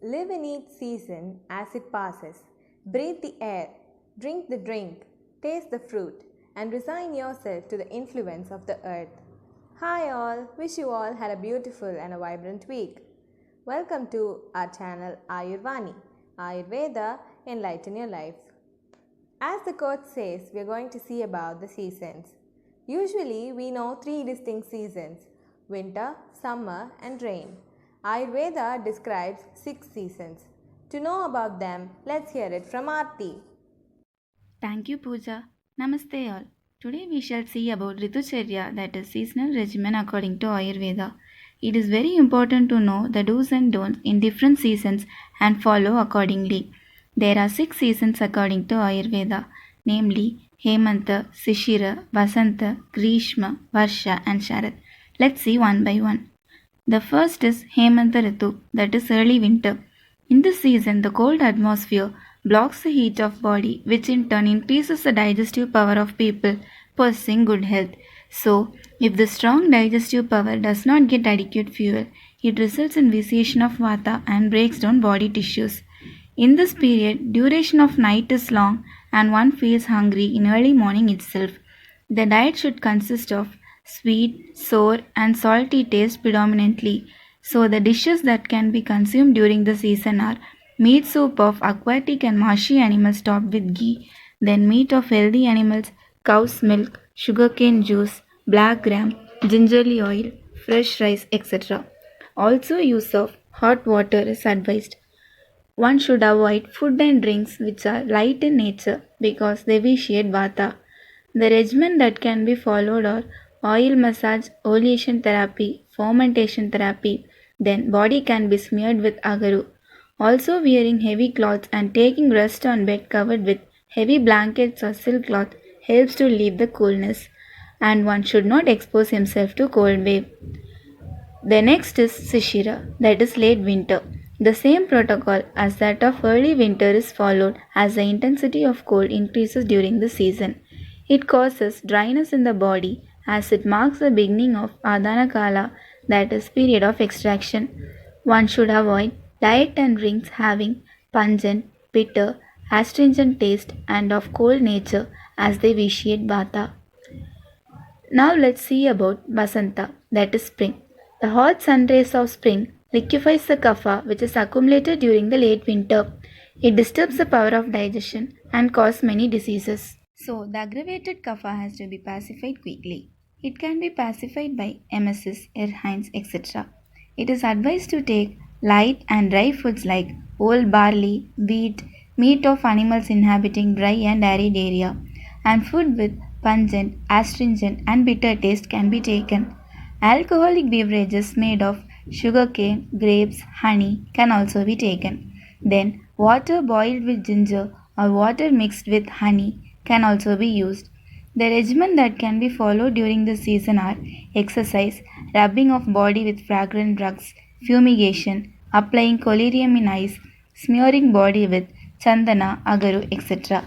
Live in each season as it passes. Breathe the air, drink the drink, taste the fruit, and resign yourself to the influence of the earth. Hi all, wish you all had a beautiful and a vibrant week. Welcome to our channel Ayurvani, Ayurveda Enlighten Your Life. As the quote says, we are going to see about the seasons. Usually we know three distinct seasons: winter, summer and rain. Ayurveda describes 6 seasons. To know about them, let's hear it from Arthi. Thank you, Pooja. Namaste all. Today we shall see about Ritucharya, that is seasonal regimen according to Ayurveda. It is very important to know the do's and don'ts in different seasons and follow accordingly. There are 6 seasons according to Ayurveda, namely Hemanta, Shishira, Vasanta, Grishma, Varsha and Sharad. Let's see one by one. The first is Hemanta Ritu, that is early winter. In this season, the cold atmosphere blocks the heat of body, which in turn increases the digestive power of people possessing good health. So, if the strong digestive power does not get adequate fuel, it results in vitiation of vata and breaks down body tissues. In this period, duration of night is long and one feels hungry in early morning itself. The diet should consist of sweet, sour, and salty taste predominantly. So, the dishes that can be consumed during the season are meat soup of aquatic and marshy animals topped with ghee, then meat of healthy animals, cow's milk, sugarcane juice, black gram, gingerly oil, fresh rice, etc. Also, use of hot water is advised. One should avoid food and drinks which are light in nature because they vitiate vata. The regimen that can be followed are oil massage, oleation therapy, fermentation therapy, then body can be smeared with agaru. Also wearing heavy clothes and taking rest on bed covered with heavy blankets or silk cloth helps to relieve the coolness, and one should not expose himself to cold wave. The next is Shishira, that is late winter. The same protocol as that of early winter is followed as the intensity of cold increases during the season. It causes dryness in the body as it marks the beginning of Adana Kala, that is period of extraction. One should avoid diet and drinks having pungent, bitter, astringent taste and of cold nature as they vitiate Vata. Now let's see about Basanta, that is spring. The hot sun rays of spring liquefies the kapha which is accumulated during the late winter. It disturbs the power of digestion and causes many diseases. So the aggravated kapha has to be pacified quickly. It can be pacified by emesis, erhines, etc. It is advised to take light and dry foods like whole barley, wheat, meat of animals inhabiting dry and arid area, and food with pungent, astringent, and bitter taste can be taken. Alcoholic beverages made of sugarcane, grapes, honey can also be taken. Then, water boiled with ginger or water mixed with honey can also be used. The regimen that can be followed during the season are exercise, rubbing of body with fragrant drugs, fumigation, applying collyrium in eyes, smearing body with chandana, agaru, etc.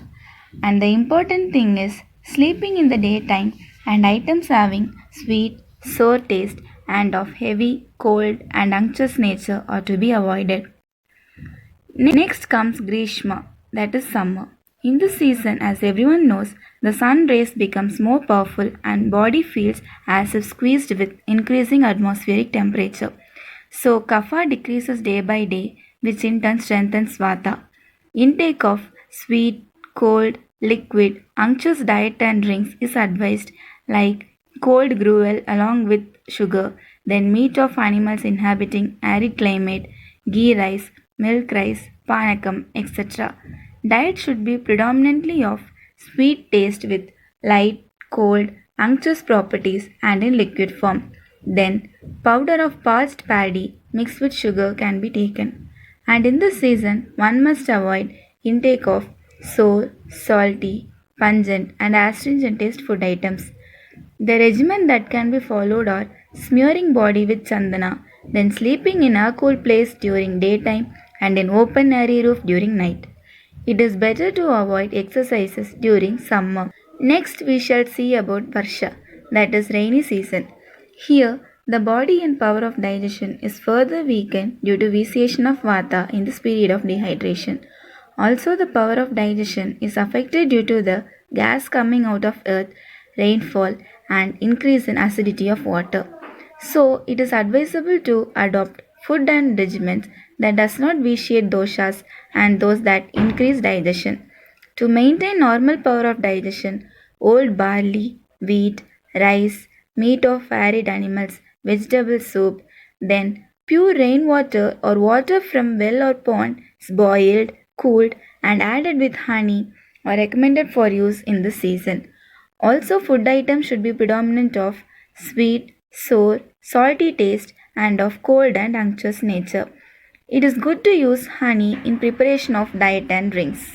And the important thing is sleeping in the daytime and items having sweet, sour taste and of heavy, cold and unctuous nature are to be avoided. Next comes Grishma, that is summer. In this season, as everyone knows, the sun rays becomes more powerful and body feels as if squeezed with increasing atmospheric temperature. So kapha decreases day by day, which in turn strengthens vata. Intake of sweet, cold, liquid, unctuous diet and drinks is advised, like cold gruel along with sugar, then meat of animals inhabiting arid climate, ghee rice, milk rice, panakam, etc. Diet should be predominantly of sweet taste with light, cold, unctuous properties and in liquid form. Then, powder of parched paddy mixed with sugar can be taken. And in this season, one must avoid intake of sour, salty, pungent, and astringent taste food items. The regimen that can be followed are smearing body with chandana, then sleeping in a cool place during daytime and in open airy roof during night. It is better to avoid exercises during summer. Next we shall see about Varsha, that is rainy season. Here The body and power of digestion is further weakened due to vitiation of vata in this period of dehydration. Also, the power of digestion is affected due to the gas coming out of earth, rainfall, and increase in acidity of water. So, it is advisable to adopt food and regimens that does not vitiate doshas and those that increase digestion. To maintain normal power of digestion, old barley, wheat, rice, meat of arid animals, vegetable soup, then pure rainwater or water from well or pond is boiled, cooled, and added with honey are recommended for use in this season. Also, food items should be predominant of sweet, sour, salty taste and of cold and unctuous nature. It is good to use honey in preparation of diet and drinks.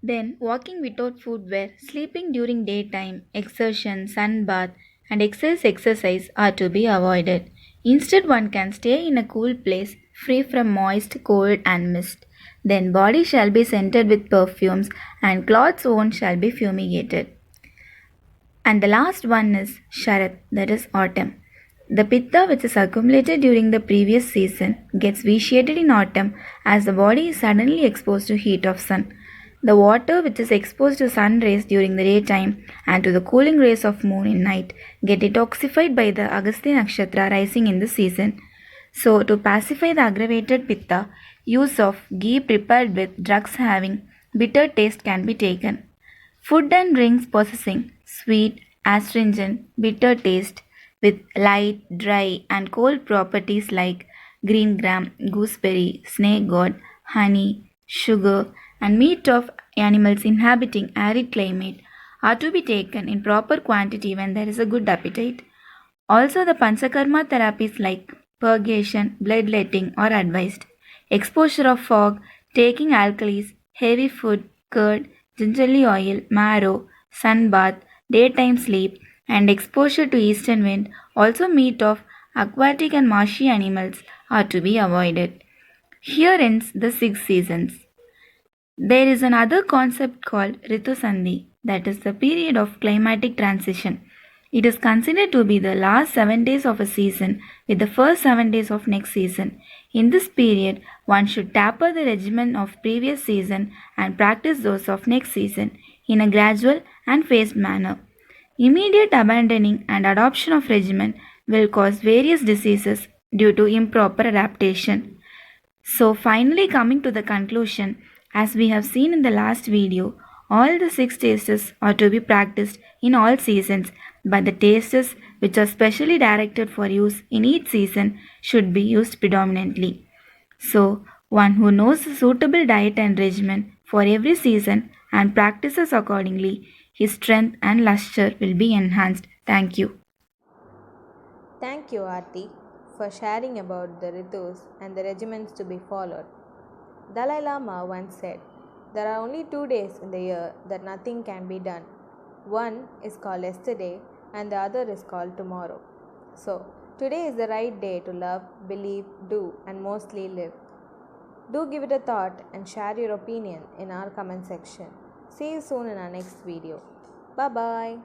Then, walking without footwear, sleeping during daytime, exertion, sunbath, and excess exercise are to be avoided. Instead, one can stay in a cool place free from moist, cold, and mist. Then, body shall be scented with perfumes, and clothes worn shall be fumigated. And the last one is Sharat, that is autumn. The pitta which is accumulated during the previous season gets vitiated in autumn as the body is suddenly exposed to heat of sun. The water which is exposed to sun rays during the daytime and to the cooling rays of moon in night get detoxified by the Agastya nakshatra rising in the season. So to pacify the aggravated pitta, use of ghee prepared with drugs having bitter taste can be taken. Food and drinks possessing sweet, astringent, bitter taste with light, dry, and cold properties like green gram, gooseberry, snake gourd, honey, sugar, and meat of animals inhabiting arid climate are to be taken in proper quantity when there is a good appetite. Also, the Panchakarma therapies like purgation, bloodletting are advised. Exposure of fog, taking alkalis, heavy food, curd, gingerly oil, marrow, sunbath, daytime sleep, and exposure to eastern wind, also meat of aquatic and marshy animals are to be avoided. Here ends the 6 seasons. There is another concept called Ritusandhi, that is the period of climatic transition. It is considered to be the last 7 days of a season with the first 7 days of next season. In this period, one should taper the regimen of previous season and practice those of next season in a gradual and phased manner. Immediate abandoning and adoption of regimen will cause various diseases due to improper adaptation. So, finally, coming to the conclusion, as we have seen in the last video, all the 6 tastes are to be practiced in all seasons, but the tastes which are specially directed for use in each season should be used predominantly. So, one who knows a suitable diet and regimen for every season and practices accordingly, his strength and luster will be enhanced. Thank you. Thank you, Arthi, for sharing about the ritus and the regimens to be followed. Dalai Lama once said, "There are only 2 days in the year that nothing can be done. One is called yesterday and the other is called tomorrow." So, today is the right day to love, believe, do, and mostly live. Do give it a thought and share your opinion in our comment section. See you soon in our next video. Bye bye.